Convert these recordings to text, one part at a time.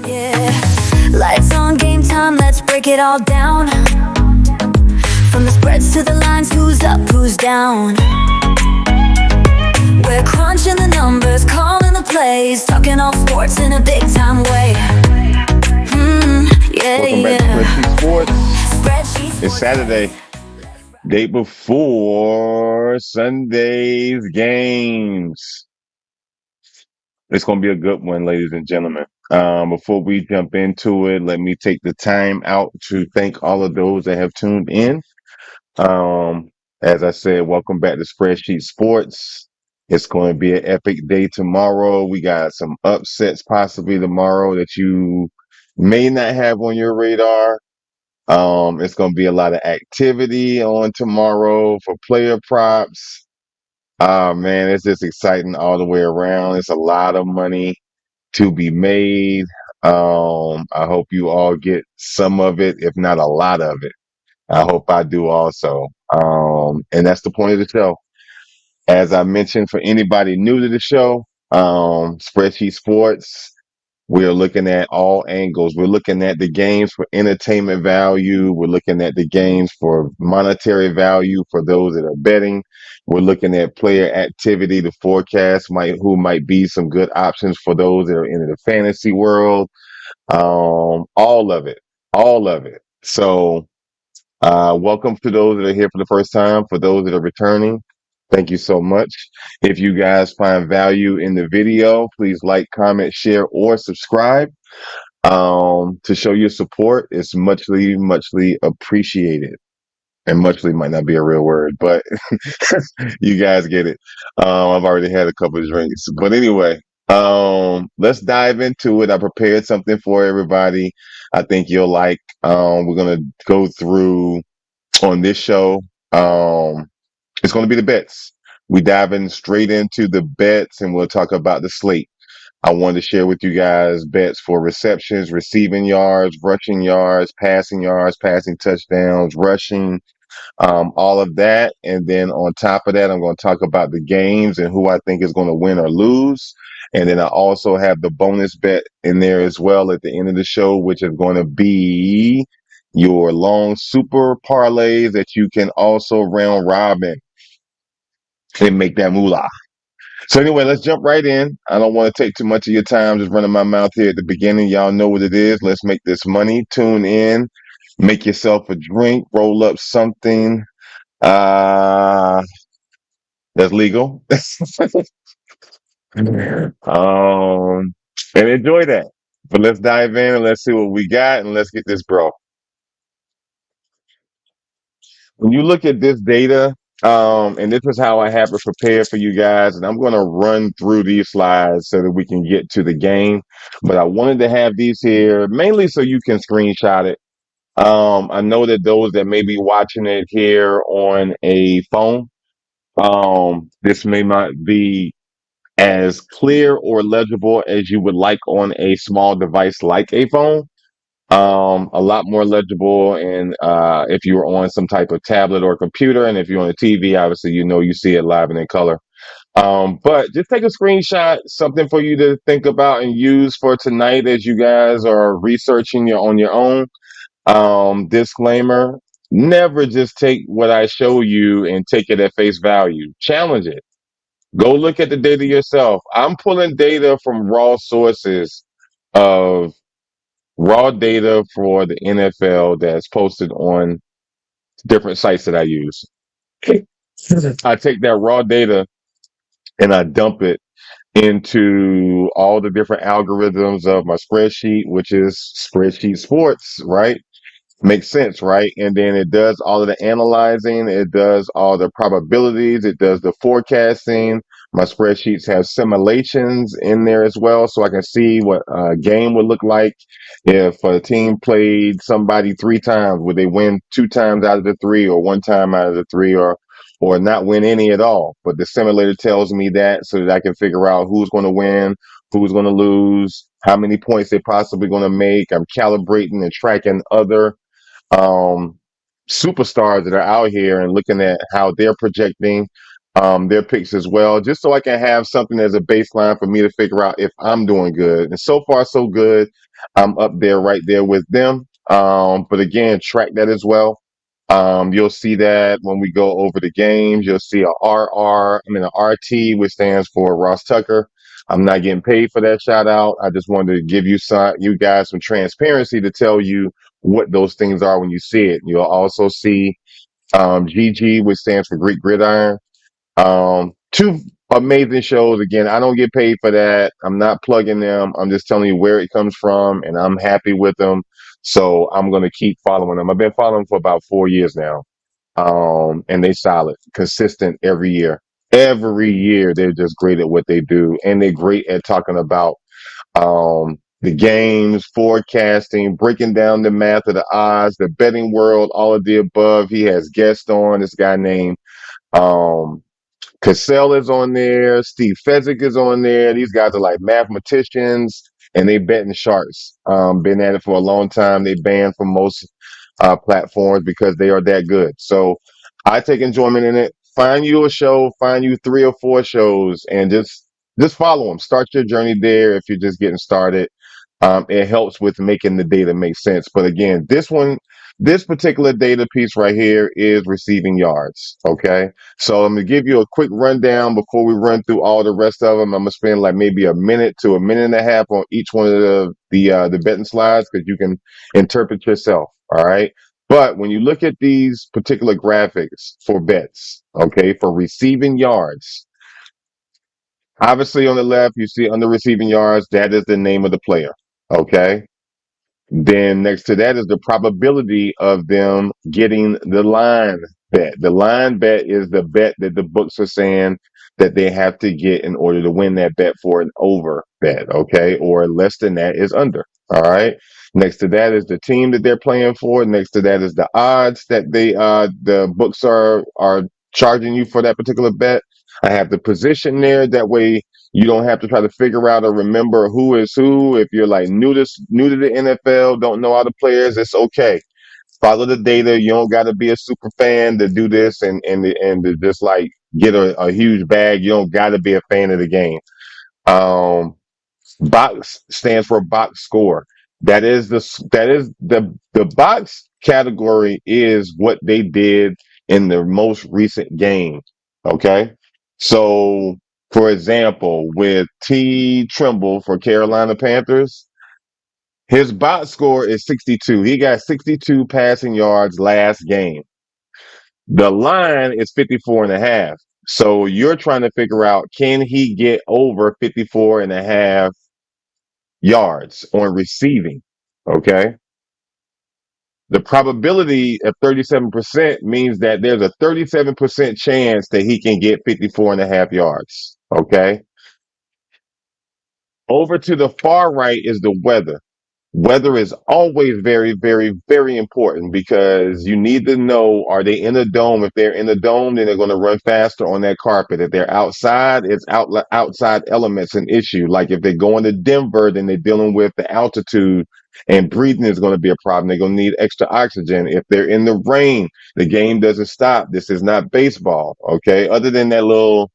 Yeah, lights on, game time, let's break it all down. From the spreads to the lines, who's up, who's down. We're crunching the numbers, calling the plays, talking all sports in a big time way. Yeah, Welcome back to yeah. Spreadsheets Sports. Spreadsheets It's Sports. Saturday, day before Sunday's games. It's going to be a good one, ladies and gentlemen. Before we jump into it, let me take the time out to thank all of those that have tuned in. As I said, welcome back to Spreadsheets Sports. It's going to be an epic day tomorrow. We got some upsets possibly tomorrow that you may not have on your radar. It's going to be a lot of activity on tomorrow for player props. Man, it's just exciting all the way around. It's a lot of money to be made. I hope you all get some of it, if not a lot of it. I hope I do also. And that's the point of the show. As I mentioned, for anybody new to the show, Spreadsheet Sports, we are looking at all angles. We're looking at the games for entertainment value. We're looking at the games for monetary value for those that are betting. We're looking at player activity to forecast who might be some good options for those that are in the fantasy world. All of it, all of it. So, welcome to those that are here for the first time. For those that are returning, thank you so much. If you guys find value in the video, please like, comment, share, or subscribe. To show your support. It's muchly appreciated. And muchly might not be a real word, but you guys get it. I've already had a couple of drinks. But anyway, let's dive into it. I prepared something for everybody. I think you'll like. We're gonna go through on this show. It's gonna be the bets. We dive in straight into the bets and we'll talk about the slate. I wanted to share with you guys bets for receptions, receiving yards, rushing yards, passing touchdowns, rushing, all of that. And then on top of that, I'm going to talk about the games and who I think is going to win or lose. And then I also have the bonus bet in there as well at the end of the show, which is going to be your long super parlays that you can also round robin and make that moolah. So anyway, let's jump right in. I don't want to take too much of your time just running my mouth here at the beginning. Y'all know what it is. Let's make this money. Tune in. Make yourself a drink. Roll up something uh that's legal. And enjoy that. But let's dive in and let's see what we got and let's get this bro. When you look at this data, and this is how I have it prepared for you guys, and I'm going to run through these slides so that we can get to the game. But I wanted to have these here mainly so you can screenshot it. I know that those that may be watching it here on a phone, this may not be as clear or legible as you would like on a small device like a phone. A lot more legible and if you're on some type of tablet or computer, and if you're on a TV, obviously you see it live and in color. But just take a screenshot, something for you to think about and use for tonight as you guys are researching on your own. Disclaimer: never just take what I show you and take it at face value. Challenge it. Go look at the data yourself. I'm pulling data from raw sources of raw data for the NFL that's posted on different sites that I use. I take that raw data and I dump it into all the different algorithms of my spreadsheet, which is Spreadsheet Sports, right? Makes sense, right? And then it does all of the analyzing, it does all the probabilities, it does the forecasting. My spreadsheets have simulations in there as well, so I can see what a game would look like if a team played somebody three times. Would they win two times out of the three, or one time out of the three, or not win any at all? But the simulator tells me that so that I can figure out who's going to win, who's going to lose, how many points they're possibly going to make. I'm calibrating and tracking other um superstars that are out here and looking at how they're projecting. their picks as well, just so I can have something as a baseline for me to figure out if I'm doing good. And so far, so good. I'm up there, right there with them. But again, track that as well. You'll see that when we go over the games, you'll see a RT, which stands for Ross Tucker. I'm not getting paid for that shout out. I just wanted to give you guys some transparency to tell you what those things are when you see it. You'll also see GG, which stands for Greek Gridiron. Two amazing shows. Again, I don't get paid for that. I'm not plugging them. I'm just telling you where it comes from, and I'm happy with them. So I'm gonna keep following them. I've been following them for about 4 years now. And they solid, consistent every year. Every year they're just great at what they do, and they're great at talking about the games, forecasting, breaking down the math of the odds, the betting world, all of the above. He has guests on. This guy named um Cassell is on there. Steve Fezzik is on there. These guys are like mathematicians, and they betting sharks. Been at it for a long time. They banned from most platforms because they are that good. So I take enjoyment in it. Find you a show, find you 3 or 4 shows, and just follow them. Start your journey there if you're just getting started. It helps with making the data make sense. But again, this particular data piece right here is receiving yards. Okay. So I'm going to give you a quick rundown before we run through all the rest of them. I'm going to spend like maybe a minute to a minute and a half on each one of the betting slides because you can interpret yourself. All right. But when you look at these particular graphics for bets, okay, for receiving yards, obviously on the left, you see under receiving yards, that is the name of the player. Okay. Then next to that is the probability of them getting the line bet. The line bet is the bet that the books are saying that they have to get in order to win that bet for an over bet, okay? Or less than that is under. All right. Next to that is the team that they're playing for. Next to that is the odds that the books are charging you for that particular bet. I have the position there. That way you don't have to try to figure out or remember who is who. If you're like new to the NFL, don't know all the players, it's okay. Follow the data. You don't got to be a super fan to do this and to just like get a huge bag. You don't got to be a fan of the game. Um, Box stands for box score. That is the box category is what they did in the most recent game. Okay. So for example, with T Trimble for Carolina Panthers, his box score is 62. He got 62 passing yards last game. The line is 54 and a half. So you're trying to figure out, can he get over 54 and a half yards on receiving? Okay. The probability of 37% means that there's a 37% chance that he can get 54 and a half yards. Okay. Over to the far right is the weather. Weather is always very, very, very important because you need to know, are they in a dome? If they're in a dome, then they're going to run faster on that carpet. If they're outside, it's outside elements an issue. Like if they're going to Denver, then they're dealing with the altitude and breathing is going to be a problem. They're going to need extra oxygen. If they're in the rain, the game doesn't stop. This is not baseball. Okay. Other than that little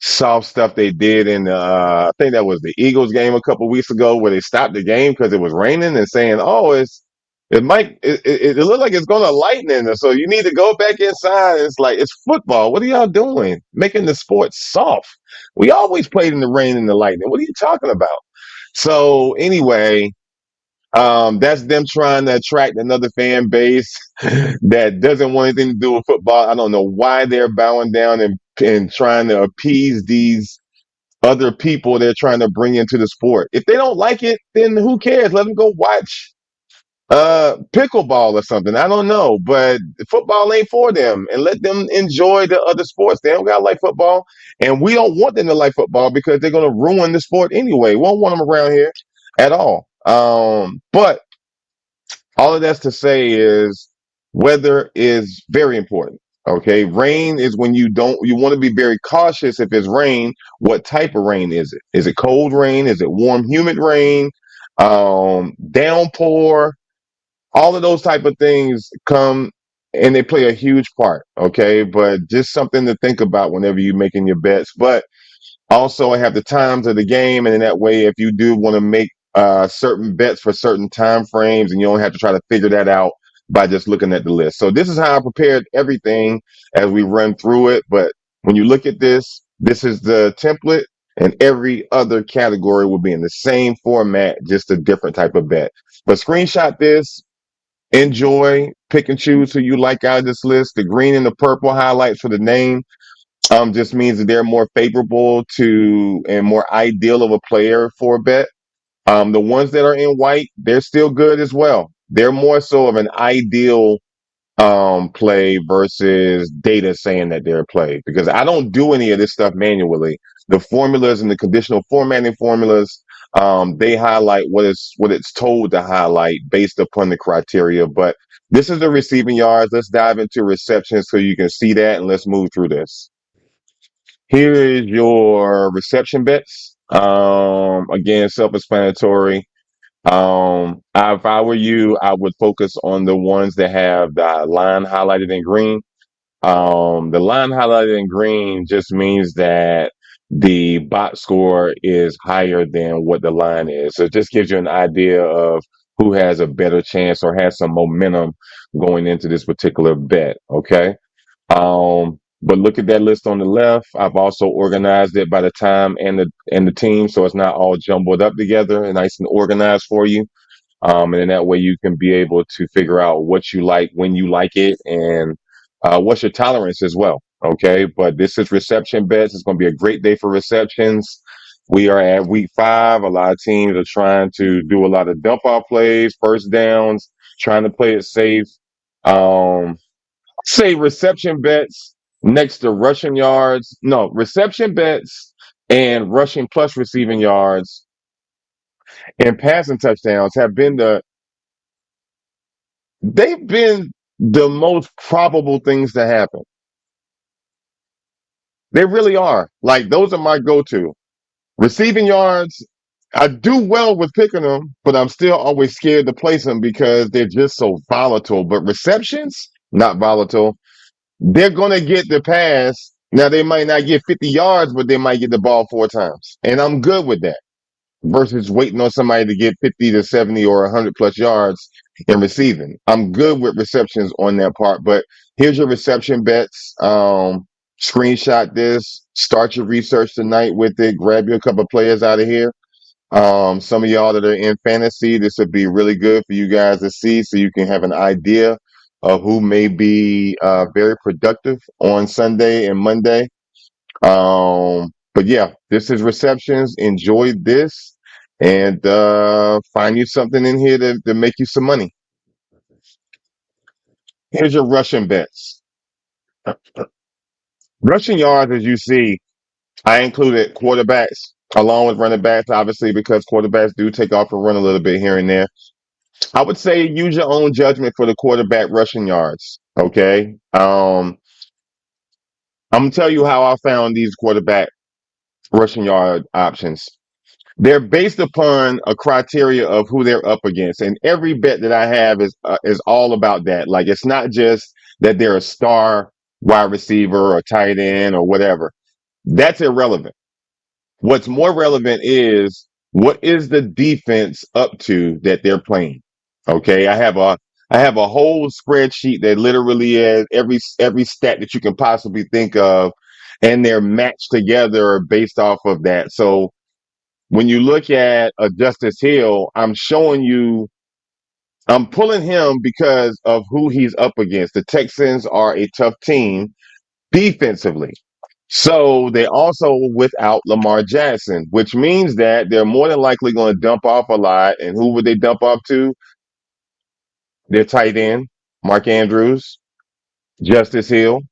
soft stuff they did in I think that was the Eagles game a couple weeks ago where they stopped the game because it was raining and saying, "Oh, it looked like it's going to lightning, so you need to go back inside." It's like it's football. What are y'all doing? Making the sport soft. We always played in the rain and the lightning. What are you talking about? So anyway, that's them trying to attract another fan base that doesn't want anything to do with football. I don't know why they're bowing down and trying to appease these other people they're trying to bring into the sport. If they don't like it, then who cares? Let them go watch pickleball or something. I don't know, but football ain't for them, and let them enjoy the other sports. They don't gotta like football, and we don't want them to like football because they're gonna ruin the sport anyway. We won't want them around here at all. But all of that's to say is weather is very important. Okay. Rain is when you want to be very cautious if it's rain. What type of rain is it? Is it cold rain? Is it warm, humid rain? Downpour? All of those type of things come. and they play a huge part. Okay, but just something to think about whenever you're making your bets. But also, I have the times of the game, and in that way, if you do want to make certain bets for certain time frames, and you don't have to try to figure that out by just looking at the list. So this is how I prepared everything as we run through it. But when you look at this, this is the template, and every other category will be in the same format, just a different type of bet. But screenshot this, enjoy, pick and choose who you like out of this list. The green and the purple highlights for the name just means that they're more favorable to and more ideal of a player for a bet. The ones that are in white, they're still good as well. They're more so of an ideal play versus data saying that they're a play, because I don't do any of this stuff manually. The formulas and the conditional formatting formulas, they highlight what it's told to highlight based upon the criteria. But this is the receiving yards. Let's dive into receptions so you can see that, and let's move through this. Here is your reception bets. Again, self-explanatory. If I were you, I would focus on the ones that have the line highlighted in green. The line highlighted in green just means that the box score is higher than what the line is. So it just gives you an idea of who has a better chance or has some momentum going into this particular bet. Okay. But look at that list on the left. I've also organized it by the time and the team, so it's not all jumbled up together and nice and organized for you. And in that way, you can be able to figure out what you like, when you like it, and what's your tolerance as well. Okay, but this is reception bets. It's going to be a great day for receptions. We are at week 5. A lot of teams are trying to do a lot of dump off plays, first downs, trying to play it safe. Um, Say reception bets next to rushing yards. No, reception bets and rushing plus receiving yards and passing touchdowns they've been the most probable things to happen. They really are. Like, those are my go-to. Receiving yards, I do well with picking them, but I'm still always scared to place them because they're just so volatile. But receptions, not volatile. They're going to get the pass. Now, they might not get 50 yards, but they might get the ball 4 times. And I'm good with that versus waiting on somebody to get 50 to 70 or 100 plus yards in receiving. I'm good with receptions on that part. But here's your reception bets. Screenshot this. Start your research tonight with it. Grab you a couple of players out of here. Some of y'all that are in fantasy, this would be really good for you guys to see so you can have an idea of who may be very productive on Sunday and Monday. But yeah, this is receptions. Enjoy this and find you something in here to make you some money. Here's your rushing bets. Rushing yards, as you see, I included quarterbacks along with running backs, obviously, because quarterbacks do take off and run a little bit here and there. I would say use your own judgment for the quarterback rushing yards. Okay. I'm gonna tell you how I found these quarterback rushing yard options. They're based upon a criteria of who they're up against, and every bet that I have is all about that. Like, it's not just that they're a star wide receiver or tight end or whatever. That's irrelevant. What's more relevant is what is the defense up to that they're playing. Okay, I have a whole spreadsheet that literally has every stat that you can possibly think of, and they're matched together based off of that. So when you look at a Justice Hill, I'm pulling him because of who he's up against. The Texans are a tough team defensively. So they also without Lamar Jackson, which means that they're more than likely going to dump off a lot. And who would they dump off to? Their tight end, Mark Andrews, Justice Hill,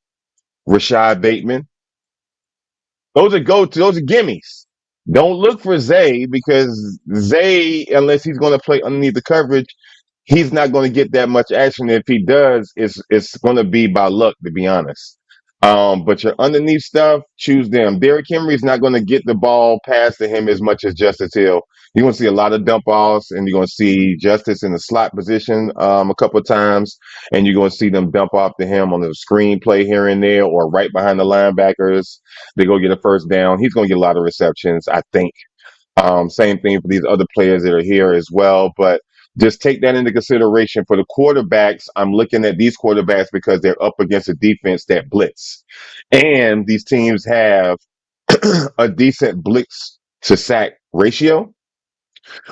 Rashad Bateman. Those are gimmies. Don't look for Zay, because Zay, unless he's going to play underneath the coverage, he's not going to get that much action. If he does, it's going to be by luck, to be honest. But your underneath stuff, choose them. Derrick Henry's not going to get the ball past to him as much as Justice Hill. You're going to see a lot of dump offs, and you're going to see Justice in the slot position a couple of times, and you're going to see them dump off to him on the screen play here and there, or right behind the linebackers. They go get a first down. He's going to get a lot of receptions, I think. Same thing for these other players that are here as well. But just take that into consideration for the quarterbacks. I'm looking at these quarterbacks because they're up against a defense that blitz. And these teams have a decent blitz to sack ratio,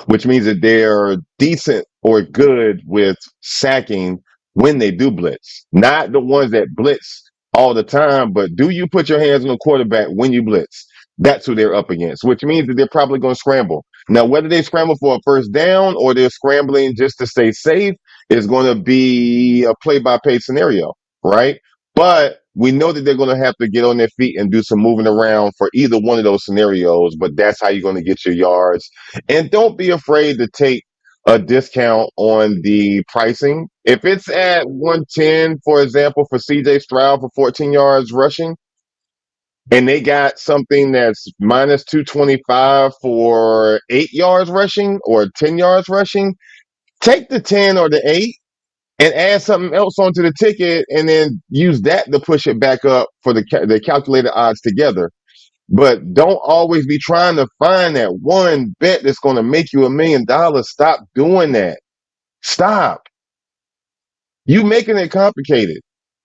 which means that they're decent or good with sacking when they do blitz. Not the ones that blitz all the time, but do you put your hands on the quarterback when you blitz? That's who they're up against, which means that they're probably going to scramble. Now, whether they scramble for a first down or they're scrambling just to stay safe is going to be a play by play scenario, right? But we know that they're going to have to get on their feet and do some moving around for either one of those scenarios, but that's how you're going to get your yards. And don't be afraid to take a discount on the pricing. If it's at 110, for example, for CJ Stroud for 14 yards rushing, and they got something that's minus 225 for 8 yards rushing or 10 yards rushing, take the 10 or the 8 and add something else onto the ticket and then use that to push it back up for the calculated odds together. But don't always be trying to find that one bet that's going to make you $1 million. Stop doing that. Stop. You making it complicated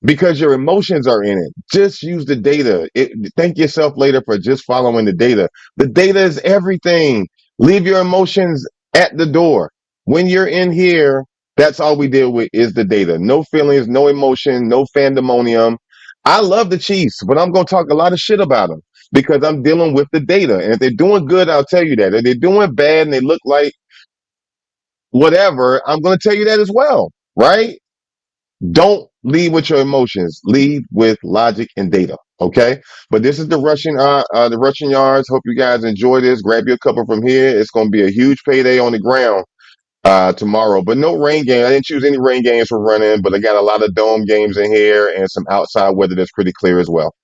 because your emotions are in it. Just use the data. Thank yourself later for just following the data. The data is everything. Leave your emotions at the door. When you're in here, that's all we deal with is the data. No feelings, no emotion, no pandemonium. I love the Chiefs, but I'm going to talk a lot of shit about them because I'm dealing with the data. And if they're doing good, I'll tell you that. If they're doing bad and they look like whatever, I'm going to tell you that as well, right? Don't lead with your emotions. Lead with logic and data. Okay. But this is the Russian yards. Hope you guys enjoy this. Grab your couple from here. It's going to be a huge payday on the ground tomorrow. But no rain game. I didn't choose any rain games for running, but I got a lot of dome games in here and some outside weather that's pretty clear as well.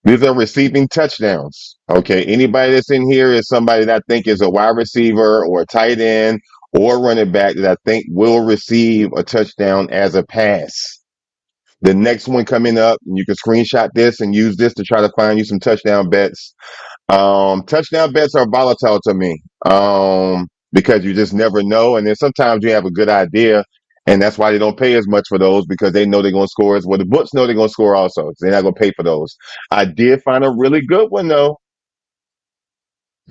These are receiving touchdowns. Okay. Anybody that's in here is somebody that I think is a wide receiver or a tight end or running back that I think will receive a touchdown as a pass. The next one coming up, you can screenshot this and use this to try to find you some touchdown bets. Touchdown bets are volatile to me because you just never know. And then sometimes you have a good idea, and that's why they don't pay as much for those because they know they're going to score as well. The books know they're going to score also. So they're not going to pay for those. I did find a really good one, though.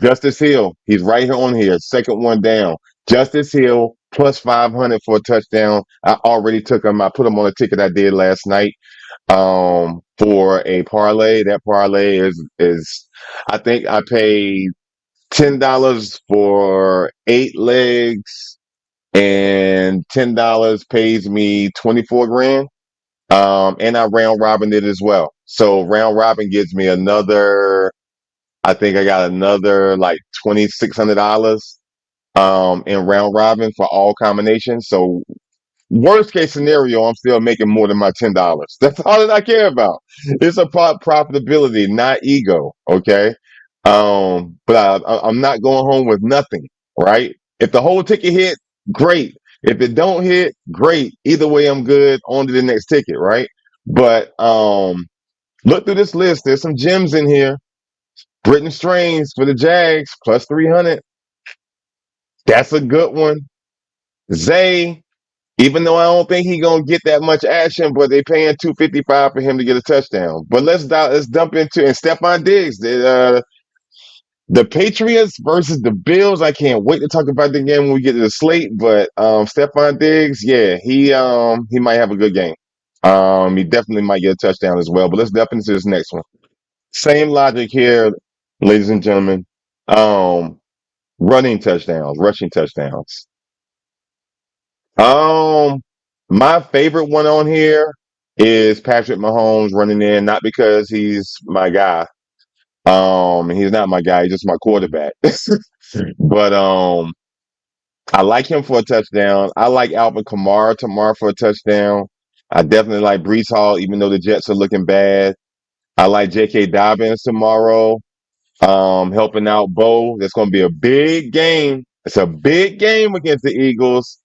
Justice Hill. He's right here on here. Second one down. Justice Hill plus 500 for a touchdown. I already took him. I put him on a ticket I did last night for a parlay. That parlay is I think I paid $10 for 8 legs and $10 pays me 24 grand. And I round robin it as well. So round robin gives me another, I think I got another like $2,600 in round robin for all combinations. So worst case scenario, I'm still making more than my $10. That's all that I care about. It's about profitability, not ego. Okay. But I'm not going home with nothing, right? If the whole ticket hit, great. If it don't hit, great. Either way, I'm good. On to the next ticket, right? But look through this list. There's some gems in here. Britton Strange for the Jags plus 300. That's a good one. Zay, even though I don't think he's gonna get that much action, but they paying 255 for him to get a touchdown. But let's dump into and Stephon Diggs. The Patriots versus the Bills. I can't wait to talk about the game when we get to the slate. But Stephon Diggs, yeah, he might have a good game. He definitely might get a touchdown as well. But let's dump into this next one. Same logic here, ladies and gentlemen. Um, Running touchdowns, rushing touchdowns. Um, my favorite one on here is Patrick Mahomes running in, not because he's my guy. He's not my guy, he's just my quarterback. But I like him for a touchdown. I like Alvin Kamara tomorrow for a touchdown. I definitely like Brees Hall, even though the Jets are looking bad. I like J.K. Dobbins tomorrow, helping out Bo. That's going to be a big game. It's a big game against the Eagles.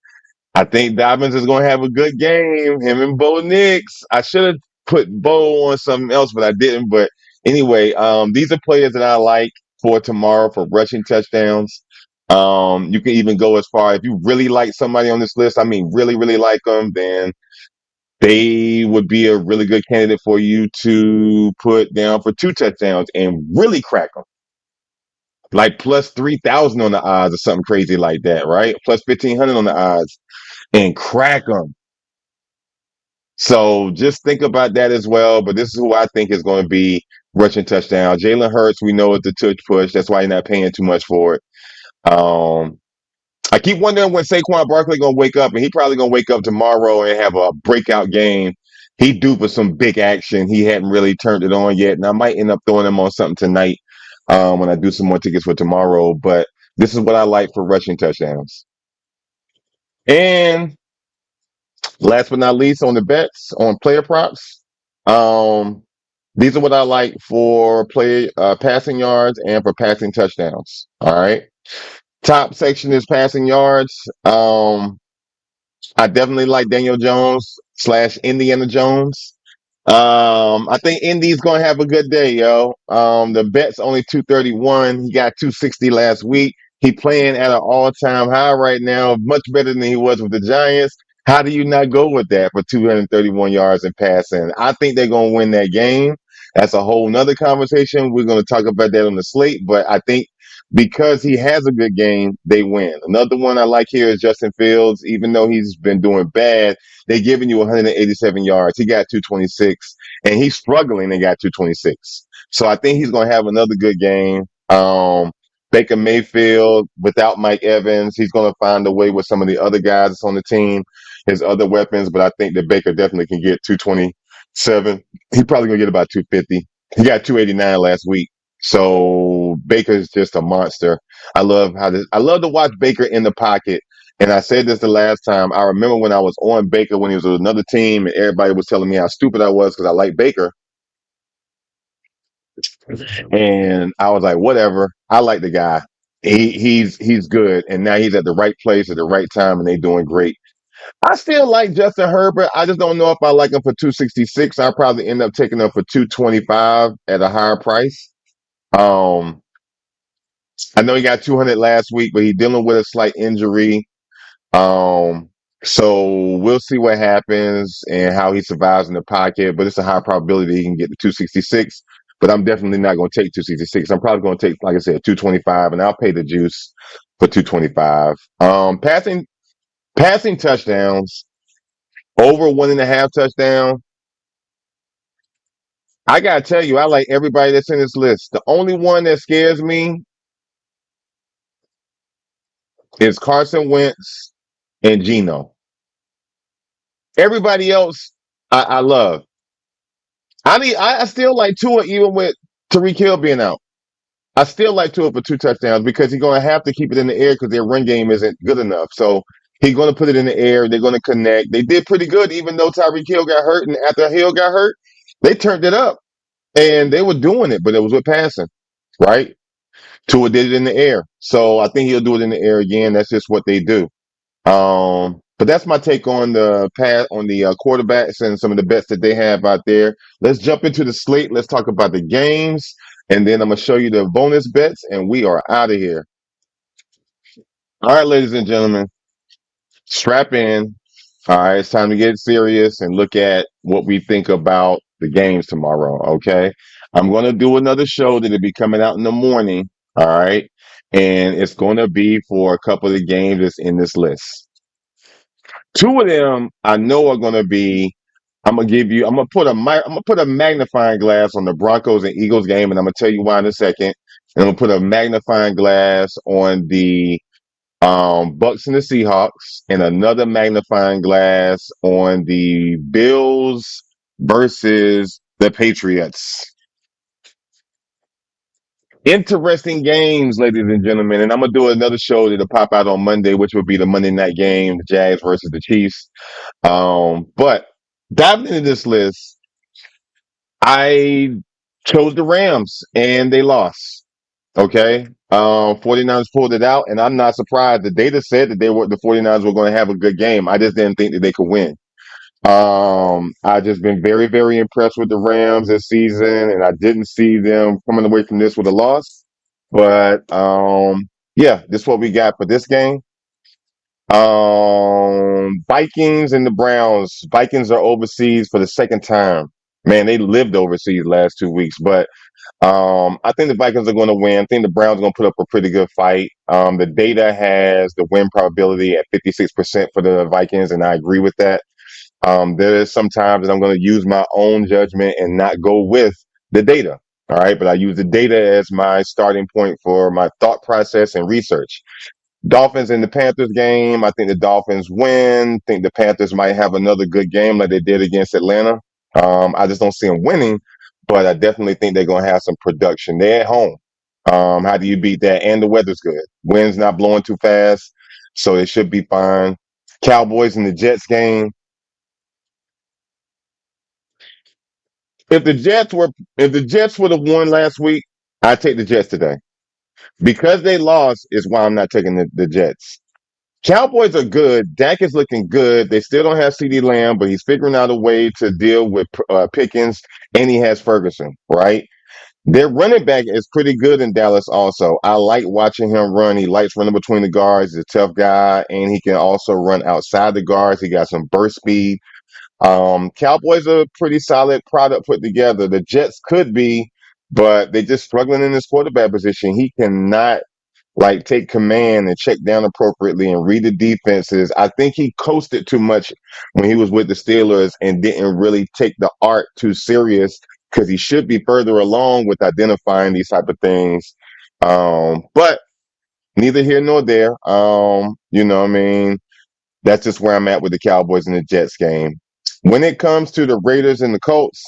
I think Dobbins is going to have a good game. Him and Bo Nix. I should have put Bo on something else, but I didn't. But anyway, these are players that I like for tomorrow for rushing touchdowns. You can even go as far if you really like somebody on this list. I mean, really, really like them, then they would be a really good candidate for you to put down for 2 touchdowns and really crack them. Like plus 3,000 on the odds or something crazy like that, right? Plus 1,500 on the odds and crack them. So just think about that as well. But this is who I think is going to be rushing touchdown. Jalen Hurts, we know it's the touch push. That's why you're not paying too much for it. Um, I keep wondering when Saquon Barkley gonna wake up, and he probably gonna wake up tomorrow and have a breakout game. He due for some big action. He hadn't really turned it on yet, and I might end up throwing him on something tonight when I do some more tickets for tomorrow. But this is what I like for rushing touchdowns. And last but not least, on the bets on player props, um, these are what I like for play passing yards and for passing touchdowns. All right, top section is passing yards. I definitely like Daniel Jones slash Indiana Jones. I think Indy's gonna have a good day, yo. The bet's only 231. He got 260 last week. He playing at an all-time high right now, much better than he was with the Giants. How do you not go with that for 231 yards in passing? I think they're gonna win that game. That's a whole nother conversation. We're gonna talk about that on the slate, but I think because he has a good game, they win. Another one I like here is Justin Fields. Even though he's been doing bad, they're giving you 187 yards. He got 226, and he's struggling and got 226. So I think he's going to have another good game. Baker Mayfield, without Mike Evans, he's going to find a way with some of the other guys that's on the team, his other weapons. But I think that Baker definitely can get 227. He's probably going to get about 250. He got 289 last week. So Baker's just a monster. I love to watch Baker in the pocket. And I said this the last time. I remember when I was on Baker when he was with another team and everybody was telling me how stupid I was because I like Baker. And I was like, whatever. I like the guy. He's good. And now he's at the right place at the right time and they doing great. I still like Justin Herbert. I just don't know if I like him for 266. I'll probably end up taking him for 225 at a higher price. Um, I know he got 200 last week, but he's dealing with a slight injury. Um, so we'll see what happens and how he survives in the pocket. But it's a high probability he can get to 266. But I'm definitely not going to take 266. I'm probably going to take, like I said, 225, and I'll pay the juice for 225. Passing touchdowns over 1.5 touchdown. I gotta tell you, I like everybody that's in this list. The only one that scares me is Carson Wentz and Geno. Everybody else, I love. I still like Tua even with Tariq Hill being out. I still like Tua for 2 touchdowns because he's going to have to keep it in the air because their run game isn't good enough. So he's going to put it in the air. They're going to connect. They did pretty good even though Tyreek Hill got hurt. And after Hill got hurt, they turned it up and they were doing it, but it was with passing, right? Tua did it in the air. So I think he'll do it in the air again. That's just what they do. But that's my take on the quarterbacks and some of the bets that they have out there. Let's jump into the slate. Let's talk about the games, and then I'm gonna show you the bonus bets, and we are out of here. All right, ladies and gentlemen, strap in. All right, it's time to get serious and look at what we think about the games tomorrow. Okay, I'm gonna do another show that'll be coming out in the morning. All right, and it's gonna be for a couple of the games that's in this list. Two of them I know are going to be. I'm gonna put a magnifying glass on the Broncos and Eagles game, and I'm gonna tell you why in a second. And I'm gonna put a magnifying glass on the Bucks and the Seahawks, and another magnifying glass on the Bills versus the Patriots. Interesting games, ladies and gentlemen. And I'm gonna do another show that'll pop out on Monday, which will be the Monday night game, the Jags versus the Chiefs. But Diving into this list, I chose the Rams and they lost. Okay. 49ers pulled it out, and I'm not surprised. The data said that the 49ers were going to have a good game. I just didn't think that they could win. I just been very, very impressed with the Rams this season, and I didn't see them coming away from this with a loss. But yeah, this is what we got for this game. Vikings and the Browns. Vikings are overseas for the second time. Man, they lived overseas last 2 weeks, but I think the Vikings are going to win. I think the Browns are going to put up a pretty good fight. The data has the win probability at 56% for the Vikings, and I agree with that. There is some times that I'm going to use my own judgment and not go with the data. All right, but I use the data as my starting point for my thought process and research. Dolphins in the Panthers game. I think the Dolphins win. I think the Panthers might have another good game like they did against Atlanta. I just don't see them winning, but I definitely think they're going to have some production. They're at home. How do you beat that? And the weather's good. Wind's not blowing too fast, so it should be fine. Cowboys in the Jets game. If the Jets were if the Jets would have won last week, I'd take the Jets today. Because they lost is why I'm not taking the Jets. Cowboys are good. Dak is looking good. They still don't have CD Lamb, but he's figuring out a way to deal with Pickens, and he has Ferguson, right? Their running back is pretty good in Dallas also. I like watching him run. He likes running between the guards. He's a tough guy, and he can also run outside the guards. He got some burst speed. Cowboys are a pretty solid product put together. The Jets could be, but they're just struggling in this quarterback position. He cannot like take command and check down appropriately and read the defenses. I think he coasted too much when he was with the Steelers and didn't really take the art too serious because he should be further along with identifying these type of things. But neither here nor there. You know what I mean? That's just where I'm at with the Cowboys and the Jets game. When it comes to the Raiders and the Colts,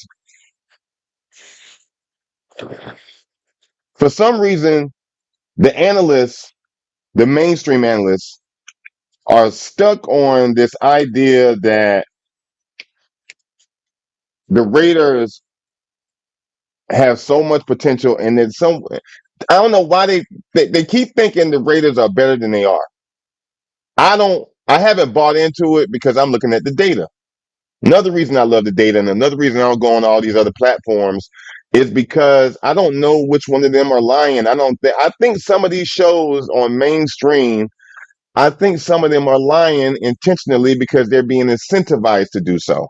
for some reason, the analysts, the mainstream analysts, are stuck on this idea that the Raiders have so much potential, and that some I don't know why they keep thinking the Raiders are better than they are. I haven't bought into it because I'm looking at the data. Another reason I love the data, and another reason I don't go on all these other platforms, is because I don't know which one of them are lying. I think some of these shows on mainstream, I think some of them are lying intentionally because they're being incentivized to do so.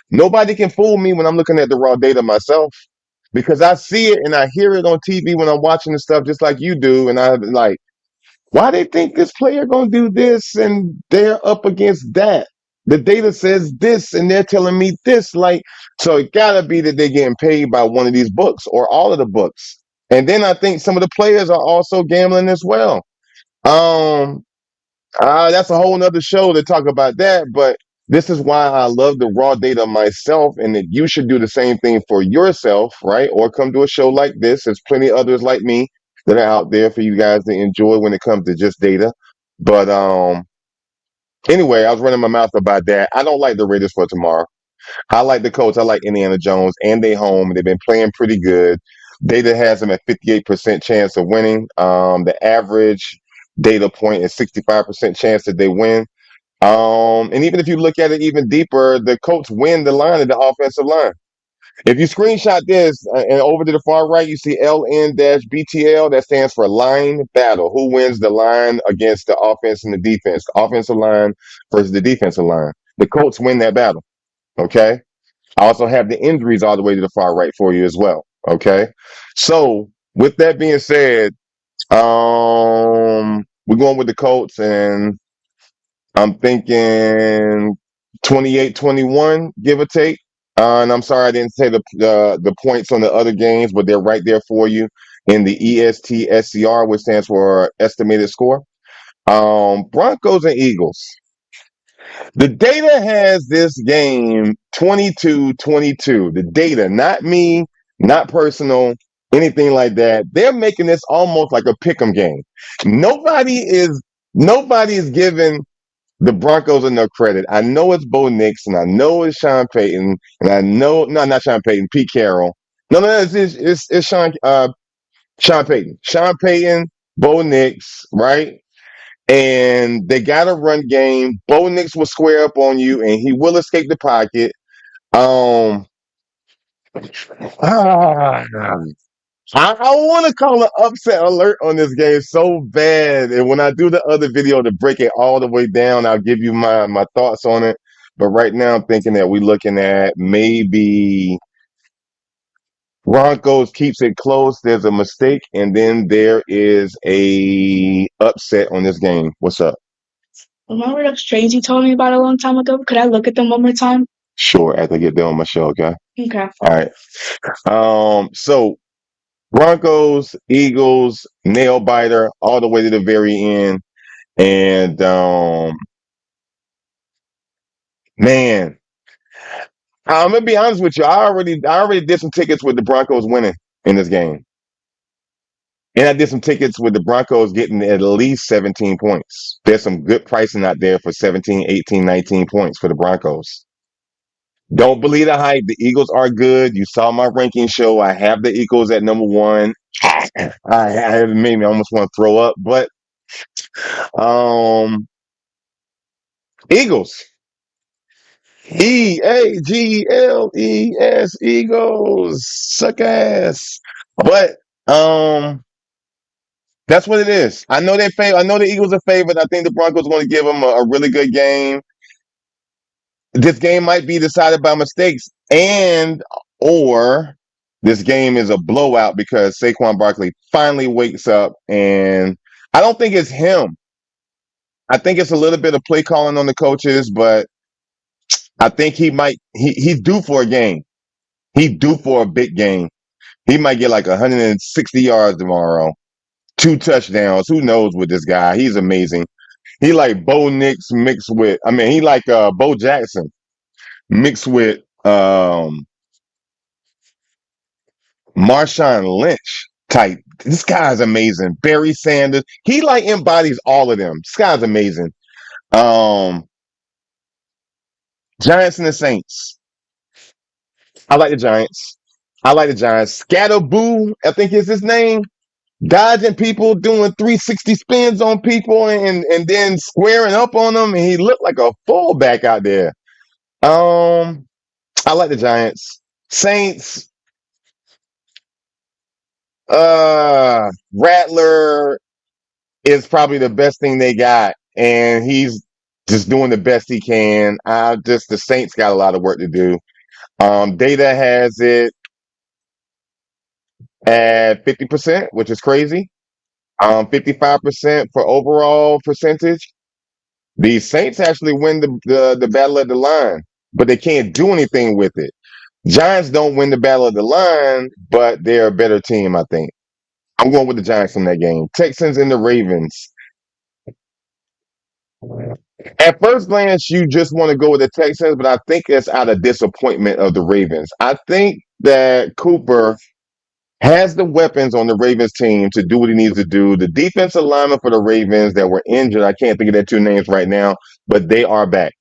Nobody can fool me when I'm looking at the raw data myself because I see it and I hear it on TV when I'm watching the stuff just like you do, and I'm like, why they think this player gonna do this and they're up against that? The data says this and they're telling me this. Like, so it gotta be that they're getting paid by one of these books or all of the books. And then I think some of the players are also gambling as well. Um, that's a whole nother show to talk about that, but this is why I love the raw data myself, and that you should do the same thing for yourself, right? Or come to a show like this. There's plenty of others like me that are out there for you guys to enjoy when it comes to just data. But anyway, I was running my mouth about that. I don't like the Raiders for tomorrow. I like the Colts. I like Indiana Jones, and they home. They've been playing pretty good. Data has them at 58% chance of winning. The average data point is 65% chance that they win. And even if you look at it even deeper, the Colts win the line of the offensive line. If you screenshot this and over to the far right, you see LN-BTL. That stands for line battle. Who wins the line against the offense and the defense? The offensive line versus the defensive line. The Colts win that battle. Okay. I also have the injuries all the way to the far right for you as well. Okay. So with that being said, we're going with the Colts, and I'm thinking 28-21, give or take. And I'm sorry I didn't say the points on the other games, but they're right there for you in the ESTSCR, which stands for estimated score. Broncos and Eagles. The data has this game 22-22. The data, not me, not personal, anything like that. They're making this almost like a pick'em game. Nobody is given the Broncos are no credit. I know it's Bo Nix, and I know it's Sean Payton, and I know no, not Sean Payton, Pete Carroll. No, it's Sean Payton, Bo Nix, right? And they got a run game. Bo Nix will square up on you, and he will escape the pocket. Um, ah, I want to call an upset alert on this game so bad. And when I do the other video to break it all the way down, I'll give you my thoughts on it. But right now, I'm thinking that we're looking at maybe Broncos keeps it close. There's a mistake, and then there is a upset on this game. What's up? Remember those trades you told me about a long time ago? Could I look at them one more time? Sure, after I get done on my show, okay? Okay. All right. So Broncos, Eagles, nail biter all the way to the very end. And man, I'm gonna be honest with you. I already did some tickets with the Broncos winning in this game. And I did some tickets with the Broncos getting at least 17 points. There's some good pricing out there for 17, 18, 19 points for the Broncos. Don't believe the hype. The Eagles are good. You saw my ranking show. I have the Eagles at number one. I made me almost want to throw up, but um Eagles. Eagles. Eagles. Suck ass. But that's what it is. I know I know the Eagles are favored. I think the Broncos are going to give them a really good game. This game might be decided by mistakes, and or this game is a blowout because Saquon Barkley finally wakes up, and I don't think it's him. I think it's a little bit of play calling on the coaches, but I think he's due for a game. He's due for a big game. He might get like 160 yards tomorrow, 2 touchdowns. Who knows with this guy? He's amazing. He like Bo Nix mixed with, he like Bo Jackson mixed with Marshawn Lynch type. This guy's amazing. Barry Sanders. He like embodies all of them. This guy's amazing. Um, Giants and the Saints. I like the Giants. Scatterboo, I think is his name. Dodging people, doing 360 spins on people, and then squaring up on them, and he looked like a fullback out there. I like the Giants. Saints. Rattler is probably the best thing they got, and he's just doing the best he can. The Saints got a lot of work to do. Data has it at 50%, which is crazy. 55% for overall percentage. The Saints actually win the battle of the line, but they can't do anything with it. Giants don't win the battle of the line, but they're a better team, I think. I'm going with the Giants in that game. Texans and the Ravens. At first glance, you just want to go with the Texans, but I think it's out of disappointment of the Ravens. I think that Cooper has the weapons on the Ravens team to do what he needs to do. The defensive linemen for the Ravens that were injured, I can't think of their two names right now, but they are back.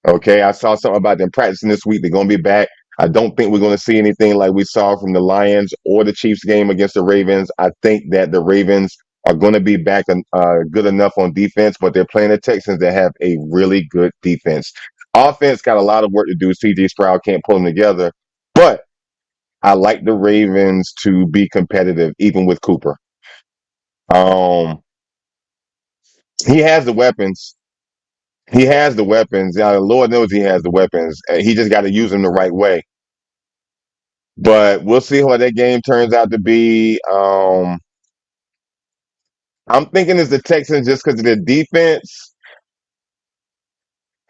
Okay, I saw something about them practicing this week. They're going to be back. I don't think we're going to see anything like we saw from the Lions or the Chiefs game against the Ravens. I think that the Ravens are going to be back good enough on defense, but they're playing the Texans that have a really good defense. Offense got a lot of work to do. CJ Stroud can't pull them together, but I like the Ravens to be competitive, even with Cooper. Um, he has the weapons. He has the weapons. Lord knows he has the weapons. He just got to use them the right way. But we'll see what that game turns out to be. I'm thinking it's the Texans just because of their defense.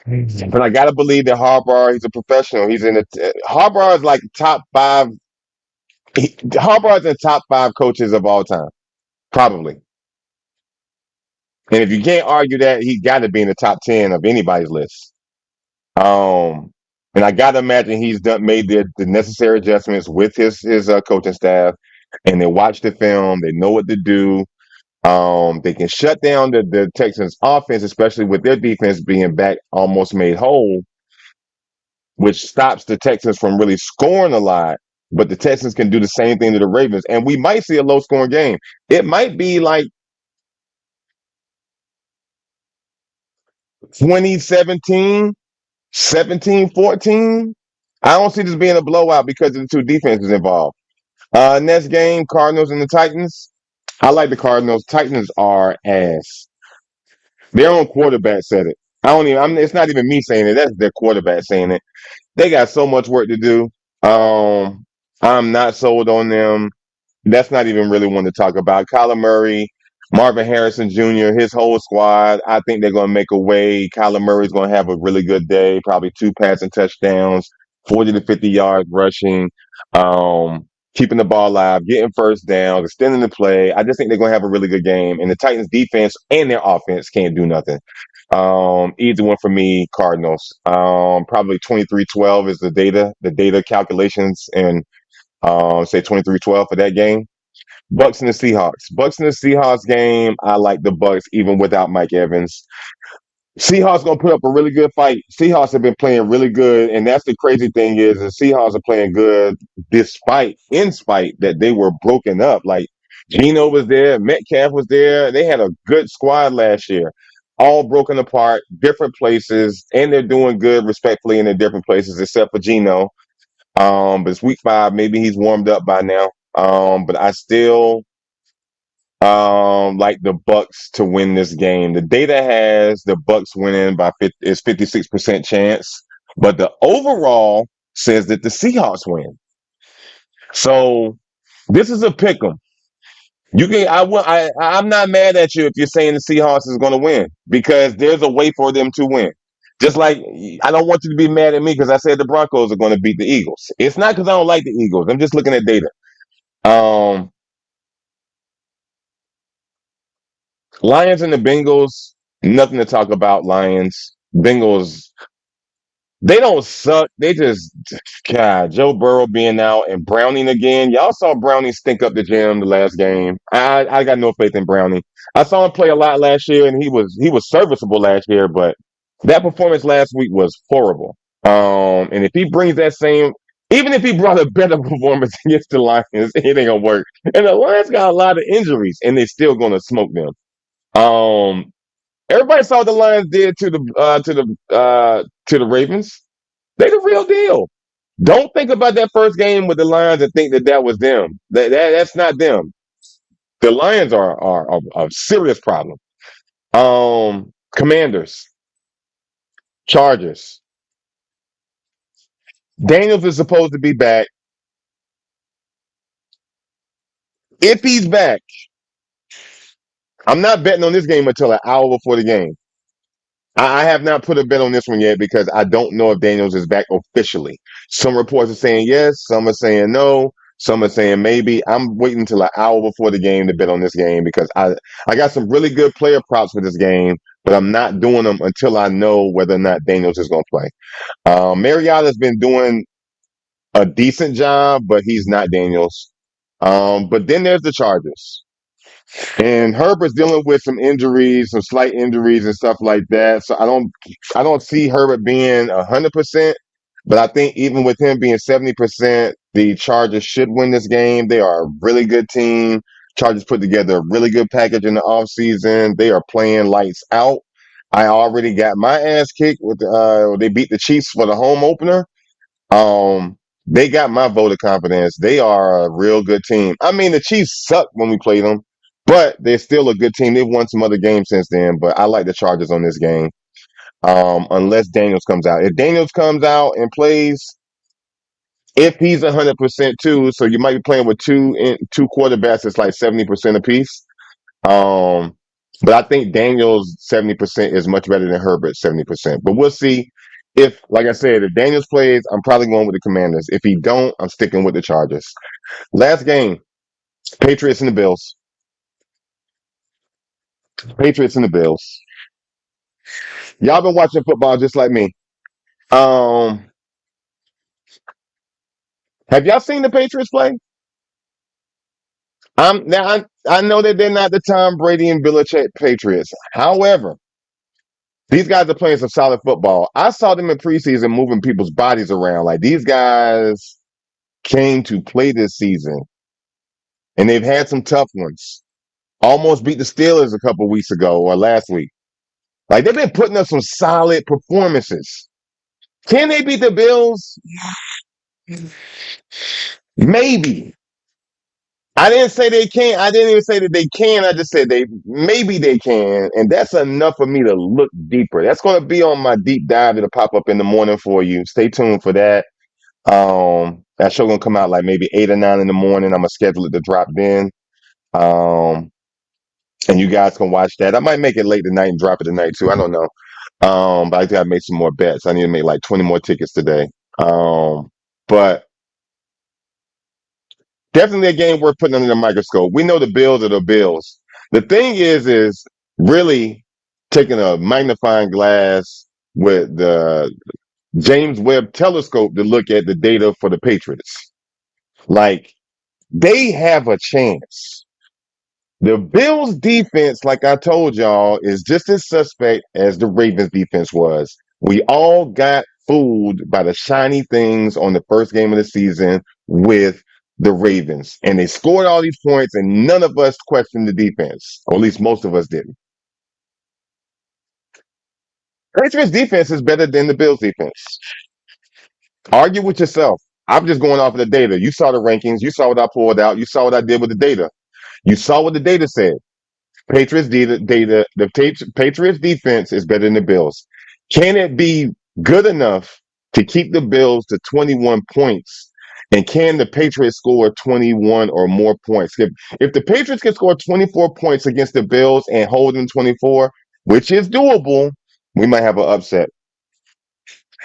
But I gotta believe that Harbaugh, he's a professional. Harbaugh is like top five. Harbaugh is in the top five coaches of all time, probably. And if you can't argue that, he's got to be in the top 10 of anybody's list. And I got to imagine he's made the necessary adjustments with his coaching staff, and they watch the film. They know what to do. They can shut down the Texans offense, especially with their defense being back almost made whole, which stops the Texans from really scoring a lot. But the Texans can do the same thing to the Ravens, and we might see a low scoring game. It might be like 2017, 17-14. I don't see this being a blowout because of the two defenses involved. Next game, Cardinals and the Titans. I like the Cardinals. Titans are ass. Their own quarterback said it. I don't even. It's not even me saying it. That's their quarterback saying it. They got so much work to do. I'm not sold on them. That's not even really one to talk about. Kyler Murray, Marvin Harrison Jr., his whole squad. I think they're going to make a way. Kyler Murray's going to have a really good day. Probably 2 passing touchdowns, 40 to 50 yards rushing, keeping the ball alive, getting first downs, extending the play. I just think they're going to have a really good game. And the Titans defense and their offense can't do nothing. Either one for me, Cardinals. Probably 23-12 is the data calculations, and say 23-12 for that game. Bucks and the Seahawks. Bucks and the Seahawks game, I like the Bucks even without Mike Evans. Seahawks gonna put up a really good fight. Seahawks have been playing really good, and that's the crazy thing is the Seahawks are playing good in spite that they were broken up. Like Geno was there, Metcalf was there. They had a good squad last year, all broken apart, different places, and they're doing good respectfully in the different places, except for Geno. But it's week 5. Maybe he's warmed up by now. But I still like the Bucks to win this game. The data has the Bucks winning by 56% chance, but the overall says that the Seahawks win. So this is a pick 'em. You can I'm not mad at you if you're saying the Seahawks is going to win because there's a way for them to win. Just like I don't want you to be mad at me because I said the Broncos are going to beat the Eagles. It's not because I don't like the Eagles. I'm just looking at data. Um, Lions and the Bengals, nothing to talk about. Lions, Bengals, they don't suck. They just, God, Joe Burrow being out and Browning again. Y'all saw Browning stink up the gym the last game. I got no faith in Browning. I saw him play a lot last year, and he was serviceable last year, but that performance last week was horrible. And if he brings that same, even if he brought a better performance against the Lions, it ain't gonna work. And the Lions got a lot of injuries, and they're still gonna smoke them. Um, Everybody saw what the Lions did to the Ravens. They the real deal. Don't think about that first game with the Lions and think that that was them. That's not them. The Lions are a serious problem. Commanders, Chargers. Daniels is supposed to be back. If he's back, I'm not betting on this game until an hour before the game. I have not put a bet on this one yet because I don't know if Daniels is back officially. Some reports are saying yes, some are saying no, some are saying maybe. I'm waiting until an hour before the game to bet on this game because I got some really good player props for this game, but I'm not doing them until I know whether or not Daniels is going to play. Mariotta's been doing a decent job, but he's not Daniels. But then there's the Chargers. And Herbert's dealing with some injuries, some slight injuries and stuff like that. So I don't see Herbert being 100%, but I think even with him being 70%, the Chargers should win this game. They are a really good team. Chargers put together a really good package in the offseason. They are playing lights out. I already got my ass kicked with they beat the Chiefs for the home opener. Um, they got my vote of confidence. They are a real good team. I mean, the Chiefs sucked when we played them, but they're still a good team. They've won some other games since then, but I like the Chargers on this game. Unless Daniels comes out. If Daniels comes out and plays, if he's 100% too, so you might be playing with two quarterbacks that's like 70% apiece. Um, but I think Daniels 70% is much better than Herbert 70%. But we'll see. If, like I said, if Daniels plays, I'm probably going with the Commanders. If he don't, I'm sticking with the Chargers. Last game, Patriots and the Bills. Patriots and the Bills. Y'all been watching football just like me. Um, have y'all seen the Patriots play? I know that they're not the Tom Brady and Belichick Patriots. However, these guys are playing some solid football. I saw them in preseason moving people's bodies around. Like these guys came to play this season, and they've had some tough ones. Almost beat the Steelers a couple weeks ago or last week. Like they've been putting up some solid performances. Can they beat the Bills? Maybe. I didn't say they can't. I didn't even say that they can. I just said maybe they can. And that's enough for me to look deeper. That's going to be on my deep dive that'll pop up in the morning for you. Stay tuned for that. That show gonna come out like maybe 8 or 9 in the morning. I'm gonna schedule it to drop then. Um, and you guys can watch that. I might make it late tonight and drop it tonight too. I don't know. But I gotta make some more bets. I need to make like 20 more tickets today. But definitely a game worth putting under the microscope. We know the Bills are the Bills. The thing is really taking a magnifying glass with the James Webb telescope to look at the data for the Patriots. Like they have a chance. The Bills defense, like I told y'all, is just as suspect as the Ravens defense was. We all got fooled by the shiny things on the first game of the season with the Ravens. And they scored all these points, and none of us questioned the defense. Or at least most of us didn't. Patriots defense is better than the Bills defense. Argue with yourself. I'm just going off of the data. You saw the rankings. You saw what I pulled out. You saw what I did with the data. You saw what the data said. The Patriots defense is better than the Bills. Can it be good enough to keep the Bills to 21 points? And can the Patriots score 21 or more points? If the Patriots can score 24 points against the Bills and hold them 24, which is doable, we might have an upset.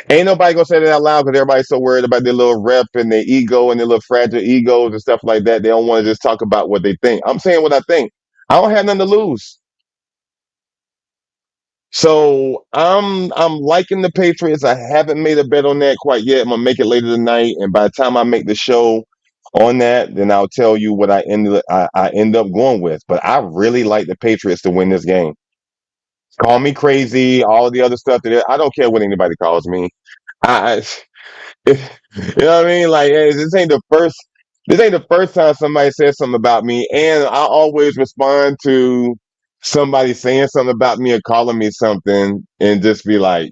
Ain't nobody gonna say that out loud because everybody's so worried about their little rep and their ego and their little fragile egos and stuff like that. They don't want to just talk about what they think. I'm saying what I think. I don't have nothing to lose. So I'm liking the Patriots. I haven't made a bet on that quite yet. I'm gonna make it later tonight, and by the time I make the show on that, then I'll tell you what I end up going with. But I really like the Patriots to win this game. Call me crazy, all the other stuff I don't care what anybody calls me. I you know what I mean? Like hey, this ain't the first time somebody says something about me, and I always respond to somebody saying something about me or calling me something and just be like,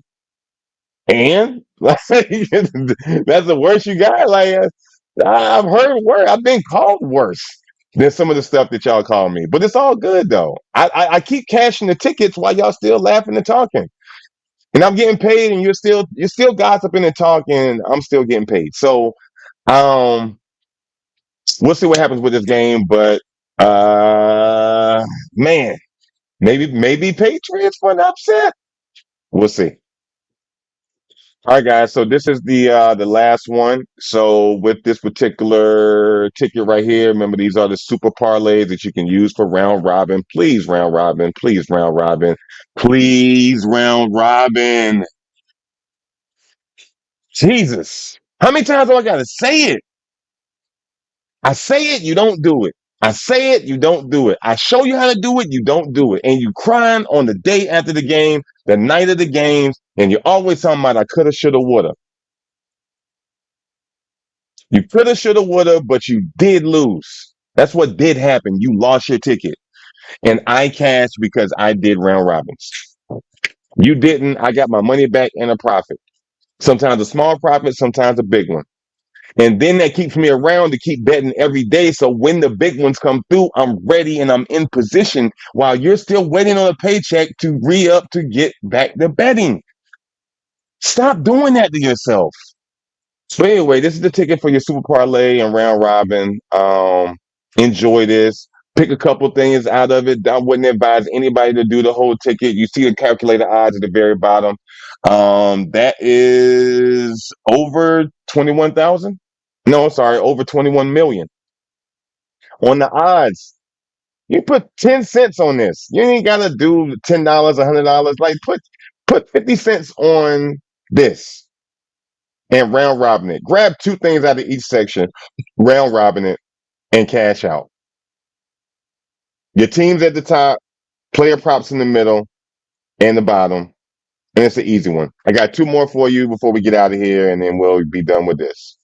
and like that's the worst you got. Like I've heard worse. I've been called worse than some of the stuff that y'all call me. But it's all good though. I keep cashing the tickets while y'all still laughing and talking. And I'm getting paid and you're still gossiping and talking. I'm still getting paid. So um we'll see what happens with this game, but man, maybe Patriots for an upset. We'll see. All right, guys. So this is the last one. So with this particular ticket right here, remember these are the super parlays that you can use for round robin. Please round robin. Please round robin. Please round robin. Jesus. How many times do I gotta say it? I say it, you don't do it. I say it, you don't do it. I show you how to do it, you don't do it. And you crying on the day after the game, the night of the games, and you're always talking about I coulda, shoulda, woulda. You coulda, shoulda, woulda, but you did lose. That's what did happen. You lost your ticket. And I cashed because I did round robins. You didn't. I got my money back and a profit. Sometimes a small profit, sometimes a big one. And then that keeps me around to keep betting every day. So when the big ones come through, I'm ready and I'm in position while you're still waiting on a paycheck to re-up to get back to betting. Stop doing that to yourself. So anyway, this is the ticket for your super parlay and round robin. Enjoy this. Pick a couple things out of it. I wouldn't advise anybody to do the whole ticket. You see the calculator odds at the very bottom. That is over 21,000. No, sorry, over 21 million on the odds. You put 10 cents on this. You ain't gotta do $10, $100. Like put 50 cents on this and round robin it. Grab two things out of each section, round robin it, and cash out. Your teams at the top, player props in the middle and the bottom. And it's an easy one. I got two more for you before we get out of here, and then we'll be done with this.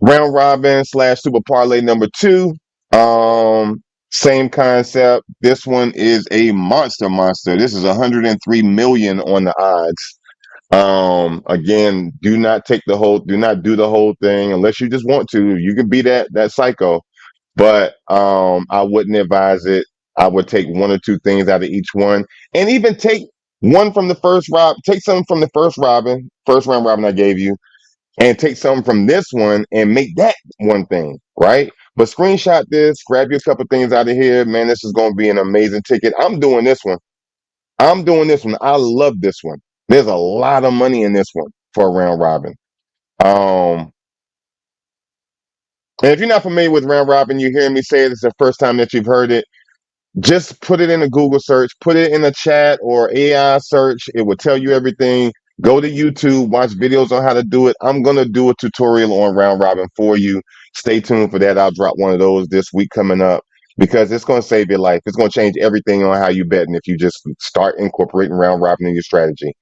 Round robin / super parlay number 2. Same concept. This one is a monster. This is 103 million on the odds. Again, do not do the whole thing unless you just want to. You can be that psycho, but I wouldn't advise it. I would take one or two things out of each one, and even take one from the take something from the first round robin I gave you, and take something from this one and make that one thing, right? But screenshot this, grab you a couple things out of here. Man, this is going to be an amazing ticket. I'm doing this one. I love this one. There's a lot of money in this one for a round robin. And if you're not familiar with round robin, you hear me say it, it's the first time that you've heard it. Just put it in a Google search, put it in a chat or AI search. It will tell you everything. Go to YouTube, watch videos on how to do it. I'm going to do a tutorial on round robin for you. Stay tuned for that. I'll drop one of those this week coming up because it's going to save your life. It's going to change everything on how you bet. And if you just start incorporating round robin in your strategy,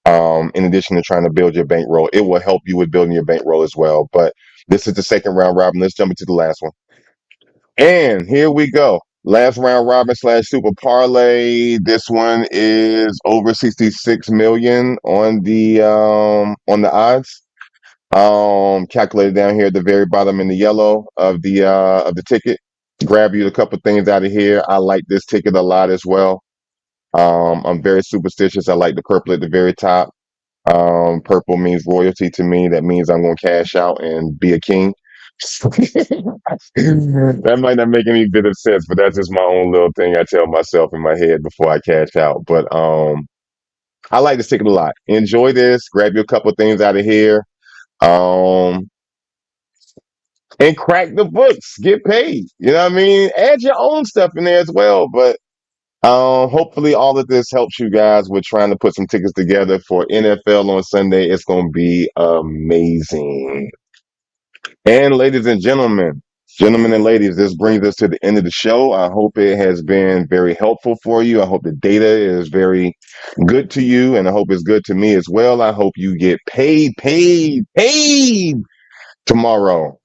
in addition to trying to build your bankroll, it will help you with building your bankroll as well. But this is the second round robin. Let's jump into the last one. And here we go. Last round robin / super parlay. This one is over 66 million on the odds. Calculated down here at the very bottom in the yellow of the ticket. Grab you a couple things out of here. I like this ticket a lot as well. I'm very superstitious. I like the purple at the very top. Purple means royalty to me. That means I'm going to cash out and be a king. That might not make any bit of sense, but that's just my own little thing I tell myself in my head before I cash out. But I like this ticket a lot. Enjoy this. Grab you a couple things out of here. And crack the books. Get paid. You know what I mean? Add your own stuff in there as well. But hopefully all of this helps you guys with trying to put some tickets together for NFL on Sunday. It's going to be amazing. And ladies and gentlemen and ladies, this brings us to the end of the show. I hope it has been very helpful for you. I hope the data is very good to you, and I hope it's good to me as well. I hope you get paid tomorrow.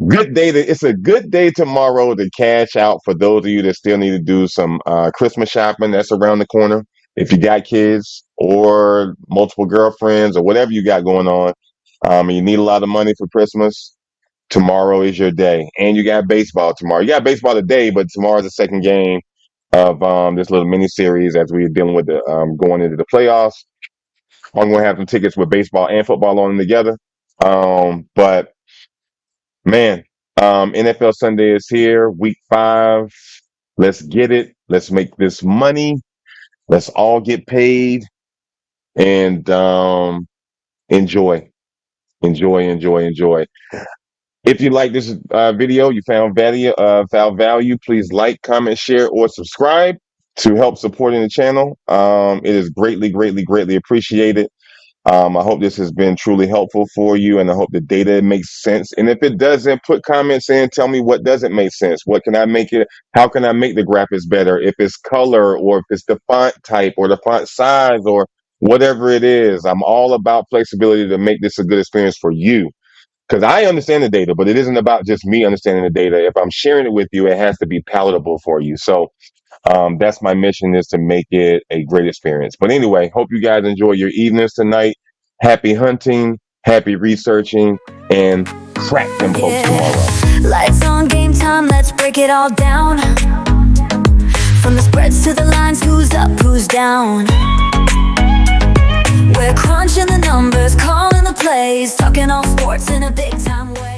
Good day. It's a good day tomorrow to cash out for those of you that still need to do some Christmas shopping. That's around the corner. If you got kids or multiple girlfriends or whatever you got going on, and you need a lot of money for Christmas, tomorrow is your day. And you got baseball tomorrow. You got baseball today, but tomorrow's the second game of this little mini series as we're dealing with the going into the playoffs. I'm going to have some tickets with baseball and football on them together. But man, NFL Sunday is here, week 5. Let's get it. Let's make this money. Let's all get paid and enjoy. If you like this video, you found value, please like, comment, share, or subscribe to help supporting the channel. It is greatly appreciated. I hope this has been truly helpful for you, and I hope the data makes sense. And if it doesn't, put comments in. Tell me what doesn't make sense. What can I make it? How can I make the graphics better? If it's color, or if it's the font type, or the font size, or whatever it is, I'm all about flexibility to make this a good experience for you. Because I understand the data, but it isn't about just me understanding the data. If I'm sharing it with you, it has to be palatable for you. So that's my mission, is to make it a great experience. But anyway, hope you guys enjoy your evenings tonight. Happy hunting, happy researching, and crack them folks tomorrow. Lights on, game time, let's break it all down. From the spreads to the lines, who's up, who's down. We're crunching the numbers, calling the plays, talking all sports in a big time way.